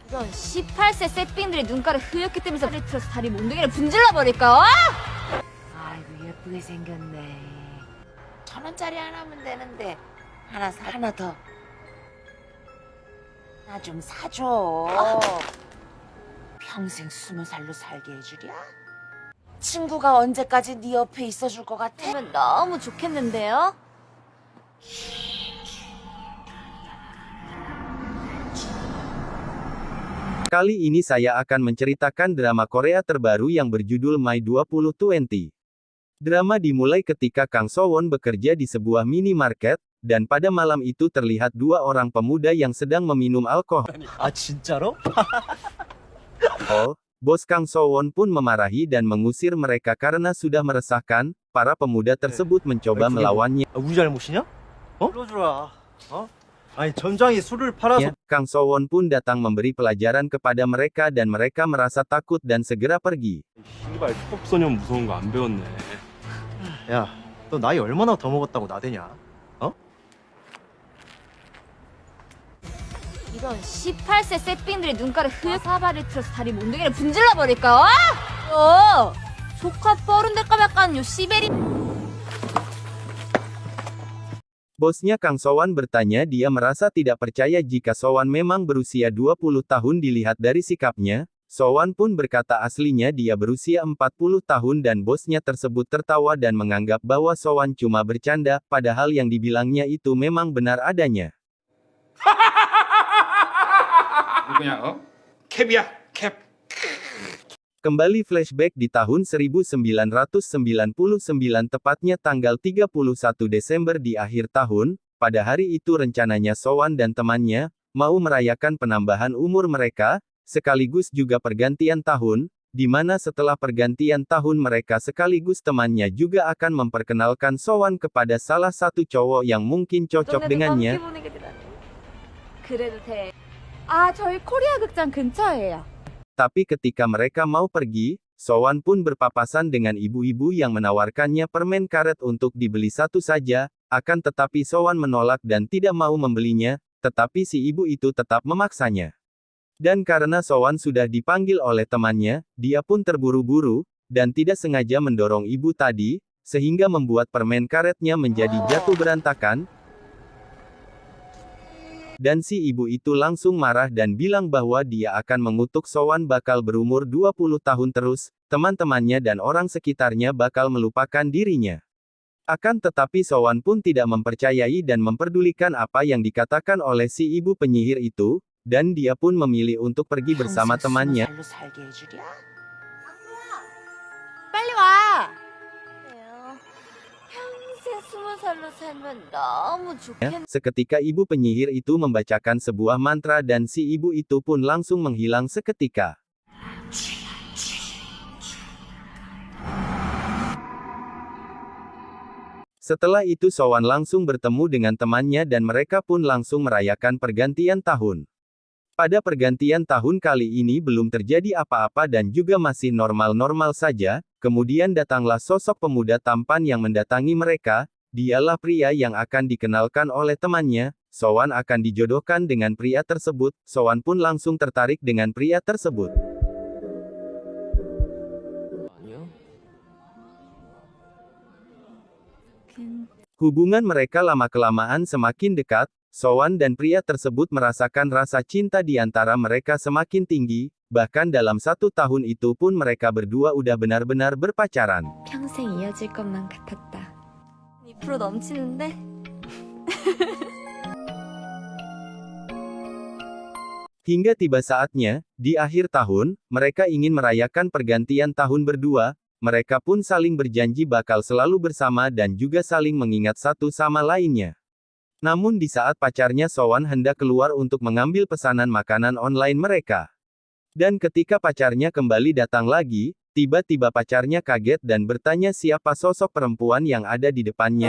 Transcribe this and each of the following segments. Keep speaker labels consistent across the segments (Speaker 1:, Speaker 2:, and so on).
Speaker 1: 이런 18세 새삥들이 눈가를 흐옇게 뜨면서 다리 틀어서 다리 몽둥이를 분질러 버릴까?
Speaker 2: 아이고 예쁘게 생겼네. 1,000원짜리 하나면 되는데 하나 더. 나 좀 사줘. 평생 20살로 살게 해주랴? 친구가 언제까지 네 옆에 있어줄 것 같아?
Speaker 1: 하면 너무 좋겠는데요?
Speaker 3: Kali ini saya akan menceritakan drama Korea terbaru yang berjudul My 2020. Drama dimulai ketika Kang So-won bekerja di sebuah minimarket, dan pada malam itu terlihat dua orang pemuda yang sedang meminum alkohol.
Speaker 4: 아 진짜로?
Speaker 3: Bos Kang So-won pun memarahi dan mengusir mereka karena sudah meresahkan. Para pemuda tersebut mencoba melawannya.
Speaker 4: 아, 우리 잘못이냐? 어? 불러주라. 어? 아니 점장이 술을 팔아서
Speaker 3: Kang So-won pun datang memberi pelajaran kepada mereka dan mereka merasa takut dan segera pergi.
Speaker 5: 씨발 힙합소년 무서운 거 안 배웠네.
Speaker 4: 야, 너 나이 얼마나 더 먹었다고 나대냐? 어?
Speaker 1: 이런 18세 새삥들이 눈가를 흐옇게 사발을 틀어서 다리 몽둥이를 분질러 버릴까? 조카 뻘은 데까 약간 요 시베리.
Speaker 3: Bosnya Kang So-won bertanya, dia merasa tidak percaya jika So-won memang berusia 20 tahun dilihat dari sikapnya. So-won pun berkata aslinya dia berusia 40 tahun dan bosnya tersebut tertawa dan menganggap bahwa So-won cuma bercanda, padahal yang dibilangnya itu memang benar adanya.
Speaker 6: 그냥 캡이야 캡.
Speaker 3: Kembali flashback di tahun 1999 tepatnya tanggal 31 Desember di akhir tahun, pada hari itu rencananya So-won dan temannya, mau merayakan penambahan umur mereka, sekaligus juga pergantian tahun, di mana setelah pergantian tahun mereka sekaligus temannya juga akan memperkenalkan So-won kepada salah satu cowok yang mungkin cocok dengannya.
Speaker 1: 그래도 돼. 아, 저희 코리아 극장 근처예요.
Speaker 3: Tapi ketika mereka mau pergi, So-won pun berpapasan dengan ibu-ibu yang menawarkannya permen karet untuk dibeli satu saja, akan tetapi So-won menolak dan tidak mau membelinya, tetapi si ibu itu tetap memaksanya. Dan karena So-won sudah dipanggil oleh temannya, dia pun terburu-buru, dan tidak sengaja mendorong ibu tadi, sehingga membuat permen karetnya menjadi jatuh berantakan. Dan si ibu itu langsung marah dan bilang bahwa dia akan mengutuk So-won bakal berumur 20 tahun terus, teman-temannya dan orang sekitarnya bakal melupakan dirinya. Akan tetapi So-won pun tidak mempercayai dan memperdulikan apa yang dikatakan oleh si ibu penyihir itu, dan dia pun memilih untuk pergi bersama temannya.
Speaker 2: 평생 20살로 살게 해주랴?
Speaker 1: 빨리 와. 평생 20살로 살면 너무 좋겠는데.
Speaker 3: Seketika ibu penyihir itu membacakan sebuah mantra dan si ibu itu pun langsung menghilang seketika. Setelah itu So-won langsung bertemu dengan temannya dan mereka pun langsung merayakan pergantian tahun. Pada pergantian tahun kali ini belum terjadi apa-apa dan juga masih normal-normal saja, kemudian datanglah sosok pemuda tampan yang mendatangi mereka, dialah pria yang akan dikenalkan oleh temannya, So-won akan dijodohkan dengan pria tersebut, So-won pun langsung tertarik dengan pria tersebut.
Speaker 4: 아니요.
Speaker 3: Hubungan mereka lama-kelamaan semakin dekat, So-won dan pria tersebut merasakan rasa cinta di antara mereka semakin tinggi, bahkan dalam 1 tahun itu pun mereka berdua udah benar-benar berpacaran.
Speaker 1: 평생 이어질 것만 같았다. 2% 넘치는데?
Speaker 3: Hingga tiba saatnya, di akhir tahun, mereka ingin merayakan pergantian tahun berdua, mereka pun saling berjanji bakal selalu bersama dan juga saling mengingat satu sama lainnya. Namun di saat pacarnya So-won hendak keluar untuk mengambil pesanan makanan online mereka. Dan ketika pacarnya kembali datang lagi, tiba-tiba pacarnya kaget dan bertanya siapa sosok perempuan yang ada di depannya.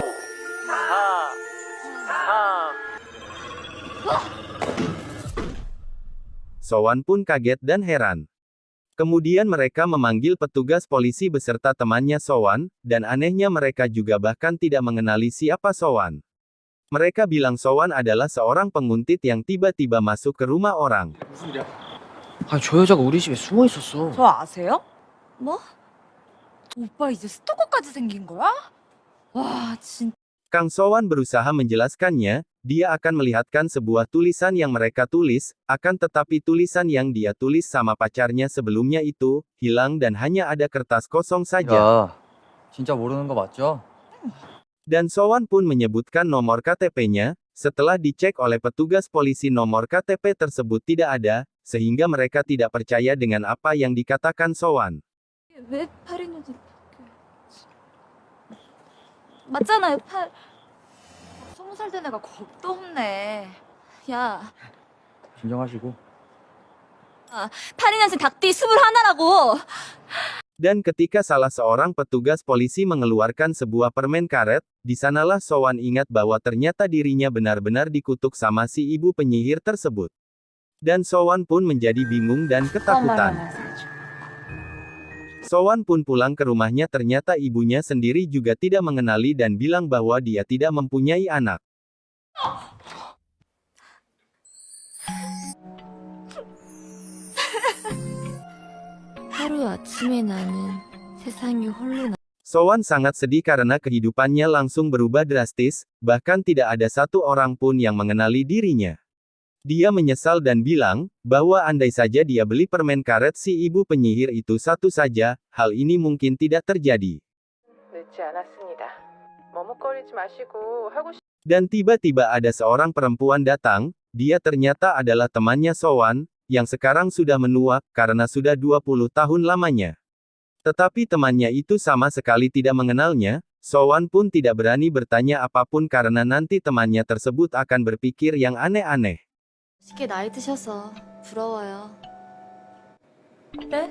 Speaker 3: So-won pun kaget dan heran. Kemudian mereka memanggil petugas polisi beserta temannya So-won, dan anehnya mereka juga bahkan tidak mengenali siapa So-won. Mereka bilang So-won adalah seorang penguntit yang tiba-tiba masuk ke rumah orang.
Speaker 6: 무슨 일이야?
Speaker 7: 아니 저 여자가 우리 집에 숨어 있었어.
Speaker 2: 저 아세요?
Speaker 1: 뭐?
Speaker 2: 오빠 이제 스토커까지 생긴 거야?
Speaker 1: 와, 진짜.
Speaker 3: Kang Sowan berusaha menjelaskannya, dia akan melihatkan sebuah tulisan yang mereka tulis, akan tetapi tulisan yang dia tulis sama pacarnya sebelumnya itu, hilang dan hanya ada kertas kosong saja.
Speaker 8: 야, 진짜 모르는 거 맞죠?
Speaker 3: Dan Sowan pun menyebutkan nomor KTP-nya, setelah dicek oleh petugas polisi nomor KTP tersebut tidak ada, sehingga mereka tidak percaya dengan apa yang dikatakan Sowan.
Speaker 1: 왜 8인년도 맞잖아요, 20살 된 애가 겁도 없네. 야,
Speaker 8: 진정하시고.
Speaker 1: 82년생 닭띠 21라고.
Speaker 3: Dan ketika salah seorang petugas polisi mengeluarkan sebuah permen karet, di sanalah Sowan ingat bahwa ternyata dirinya benar-benar dikutuk sama si ibu penyihir tersebut. Dan Sowan pun menjadi bingung dan ketakutan. Sowan pun pulang ke rumahnya, ternyata ibunya sendiri juga tidak mengenali dan bilang bahwa dia tidak mempunyai anak.
Speaker 1: 하루아침에 나는 세상이 홀로
Speaker 3: Sowan sangat sedih karena kehidupannya langsung berubah drastis, bahkan tidak ada satu orang pun yang mengenali dirinya. Dia menyesal dan bilang, bahwa andai saja dia beli permen karet si ibu penyihir itu satu saja, hal ini mungkin tidak terjadi. Dan tiba-tiba ada seorang perempuan datang, dia ternyata adalah temannya Sowan, yang sekarang sudah menua, karena sudah 20 tahun lamanya. Tetapi temannya itu sama sekali tidak mengenalnya, Sowan pun tidak berani bertanya apapun karena nanti temannya tersebut akan berpikir yang aneh-aneh.
Speaker 1: 쉽게 나이 드셔서 부러워요. 그래?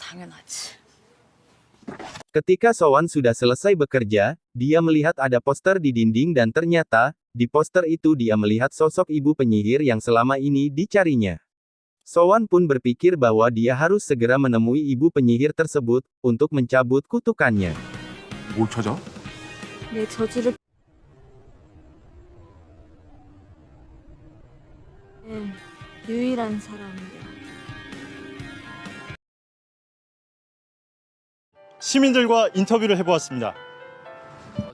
Speaker 2: 당연하지.
Speaker 3: Ketika Sowan sudah selesai bekerja, dia melihat ada poster di dinding dan ternyata, di poster itu dia melihat sosok ibu penyihir yang selama ini dicarinya. Sowan pun berpikir bahwa dia harus segera menemui ibu penyihir tersebut, untuk mencabut kutukannya.
Speaker 6: 뭘 찾아?
Speaker 1: 내 저주를 유일한 사람이야.
Speaker 4: 시민들과 인터뷰를 해보았습니다.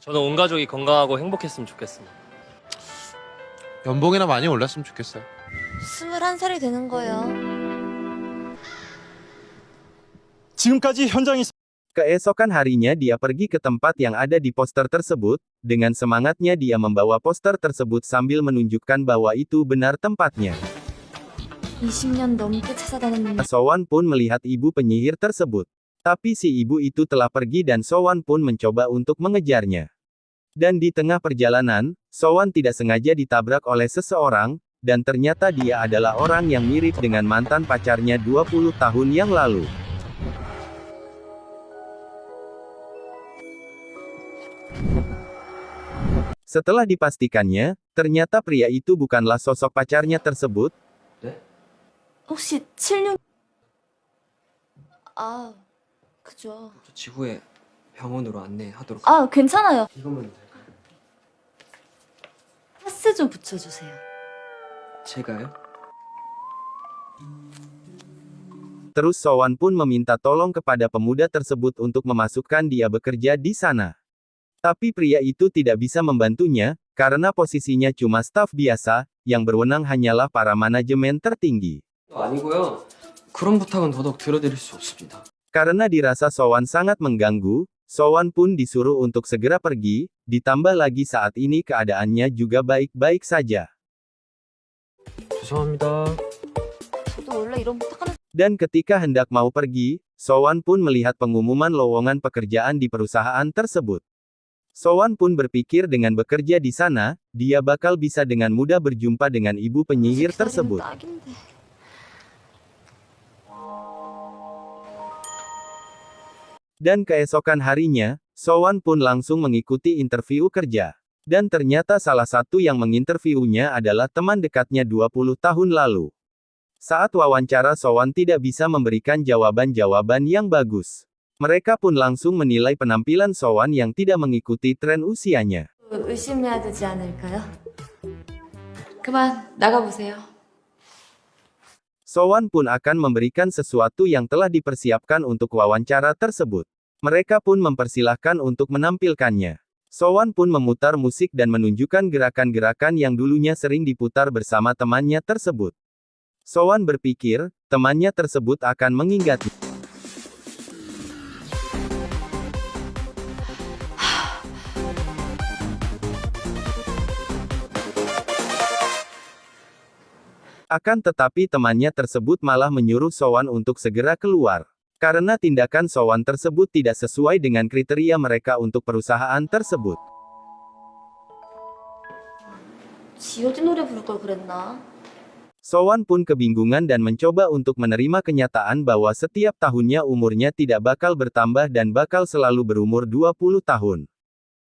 Speaker 7: 저는 온 가족이 건강하고 행복했으면 좋겠습니다.
Speaker 9: 연봉이나 많이 올랐으면 좋겠어요.
Speaker 1: 21살이 되는 거예요.
Speaker 4: 지금까지 현장에서
Speaker 3: Keesokan harinya dia pergi ke tempat yang ada di poster tersebut, dengan semangatnya dia membawa poster tersebut sambil menunjukkan bahwa itu benar tempatnya.
Speaker 1: 20년 넘게 찾아다녔는데
Speaker 3: Sowan pun melihat ibu penyihir tersebut. Tapi si ibu itu telah pergi dan Sowan pun mencoba untuk mengejarnya. Dan di tengah perjalanan, Sowan tidak sengaja ditabrak oleh seseorang, dan ternyata dia adalah orang yang mirip dengan mantan pacarnya 20 tahun yang lalu. Setelah dipastikannya, ternyata pria itu bukanlah sosok pacarnya tersebut.
Speaker 1: 혹시 76? 아, 그죠.
Speaker 7: 저 지구에 병원으로 안내하도록.
Speaker 1: 아, 괜찮아요.
Speaker 7: 이거면 될까요?
Speaker 1: 파스 좀 붙여주세요.
Speaker 7: 제가요?
Speaker 3: Terus Sowan pun meminta tolong kepada pemuda tersebut untuk memasukkan dia bekerja di sana. Tapi pria itu tidak bisa membantunya, karena posisinya cuma staf biasa, yang berwenang hanyalah para manajemen tertinggi.
Speaker 7: 아니고요. 그런 부탁은 더더욱 들어드릴 수 없습니다.
Speaker 3: Karena dirasa Sowan sangat mengganggu, Sowan pun disuruh untuk segera pergi, ditambah lagi saat ini keadaannya juga baik-baik saja.
Speaker 7: 죄송합니다.
Speaker 1: 저도 원래 이런 부탁하는
Speaker 3: Dan ketika hendak mau pergi, Sowan pun melihat pengumuman lowongan pekerjaan di perusahaan tersebut. Sowan pun berpikir dengan bekerja di sana, dia bakal bisa dengan mudah berjumpa dengan ibu penyihir tersebut.
Speaker 1: 딱인데.
Speaker 3: Dan keesokan harinya, Sowan pun langsung mengikuti interview kerja. Dan ternyata salah satu yang menginterviewnya adalah teman dekatnya 20 tahun lalu. Saat wawancara Sowan tidak bisa memberikan jawaban-jawaban yang bagus. Mereka pun langsung menilai penampilan Sowan yang tidak mengikuti tren usianya.
Speaker 1: 의심해야 되지 않을까요?
Speaker 2: 그만 나가보세요.
Speaker 3: Sowan pun akan memberikan sesuatu yang telah dipersiapkan untuk wawancara tersebut. Mereka pun mempersilahkan untuk menampilkannya. Sowan pun memutar musik dan menunjukkan gerakan-gerakan yang dulunya sering diputar bersama temannya tersebut. Sowan berpikir, temannya tersebut akan mengingatnya. Akan tetapi temannya tersebut malah menyuruh Sowan untuk segera keluar. Karena tindakan Sowan tersebut tidak sesuai dengan kriteria mereka untuk perusahaan tersebut.
Speaker 1: 지효진 노래 부를 걸 그랬나?
Speaker 3: Sowan pun kebingungan dan mencoba untuk menerima kenyataan bahwa setiap tahunnya umurnya tidak bakal bertambah dan bakal selalu berumur 20 tahun.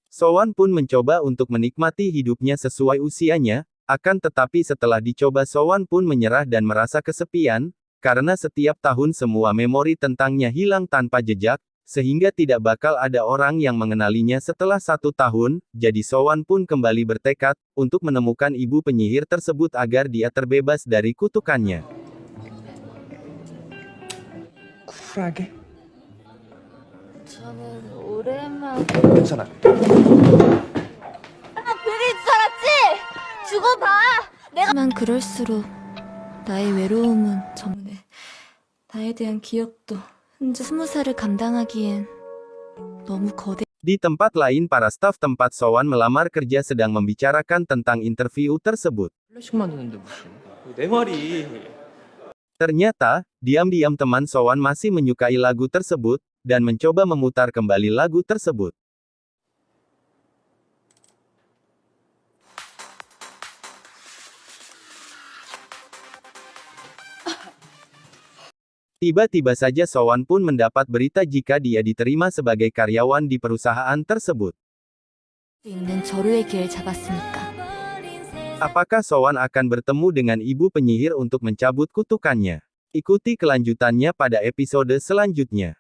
Speaker 3: Sowan pun mencoba untuk menikmati hidupnya sesuai usianya, akan tetapi setelah dicoba Sowan pun menyerah dan merasa kesepian, karena setiap tahun semua memori tentangnya hilang tanpa jejak, sehingga tidak bakal ada orang yang mengenalinya setelah 1 tahun, jadi Sowan pun kembali bertekad, untuk menemukan ibu penyihir tersebut agar dia terbebas dari kutukannya.
Speaker 9: 쿨하게.
Speaker 1: 저는 오랜만에
Speaker 9: 괜찮아.
Speaker 1: 별일 줄 알았지? 죽어봐! 내가만 그럴수록 나의 외로움은 전무해. 나에 대한 기억도 현재 20살을 감당하기엔 너무 거대.
Speaker 3: Di tempat lain para staf tempat Sowan melamar kerja sedang membicarakan tentang interview tersebut.
Speaker 7: 플래식 만드는데 무슨.
Speaker 5: 내 말이
Speaker 3: Ternyata, diam-diam teman Sowan masih menyukai lagu tersebut, dan mencoba memutar kembali lagu tersebut. Tiba-tiba saja Sowan pun mendapat berita jika dia diterima sebagai karyawan di perusahaan tersebut.
Speaker 1: 있는 절호의 기회를 잡았으니까.
Speaker 3: Apakah Sowan akan bertemu dengan ibu penyihir untuk mencabut kutukannya? Ikuti kelanjutannya pada episode selanjutnya.